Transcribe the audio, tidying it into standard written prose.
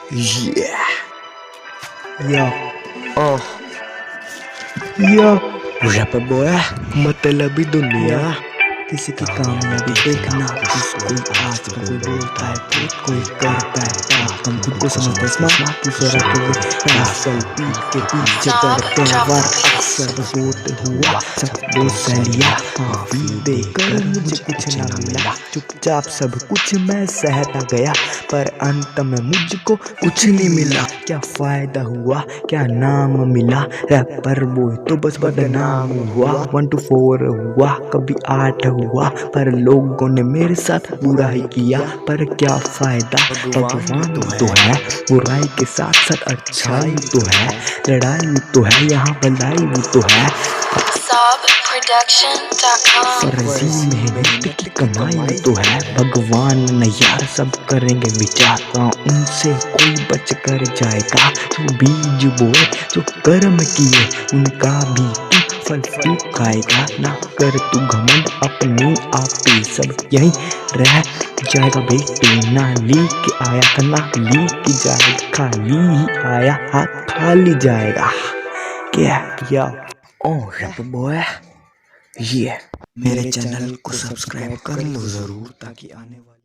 Yeah, या uh, या rap boy, मतलबी दुनिया। किसी की कामयाबी देखना किसी कोई आज का कोई बोलता है खुद कोई करता है बात कम खुद को समझता है स्मार्ट दूसरा के वे रास्कल पीठ के पीछे करते हैं वार अक्सर बस होते हुआ सब वो सह माफी देकर मुझे कुछ ना मिला चुपचाप सब कुछ मैं सहता गया पर अंत में मुझको कुछ नहीं मिला क्या फायदा हुआ क्या नाम मिला रैपर बोय तो बस बदनाम हुआ 1 to 4 हुआ कभी 8 हुआ पर लोगों ने मेरे साथ बुरा ही किया पर क्या फायदा भगवान तो है बुराई के साथ साथ अच्छाई तो है लड़ाई तो है यहाँ भलाई भी तो है फर्जी मेहनत की कमाई तो है भगवान न यार सब करेंगे विचार उनसे कोई बच कर जाएगा जो बीज बोए जो कर्म किए उनका भी फल तू खाएगा ना कर तू घमंड अपनी आपे सब यही रह जाएगा बेटे ना लेके आया था ना लेके जाएगा खाली ही आया हाथ खाली जाएगा क्या Oh, rap boy, yeah। मेरे चैनल को सब्सक्राइब कर लो जरूर ताकि आने वाले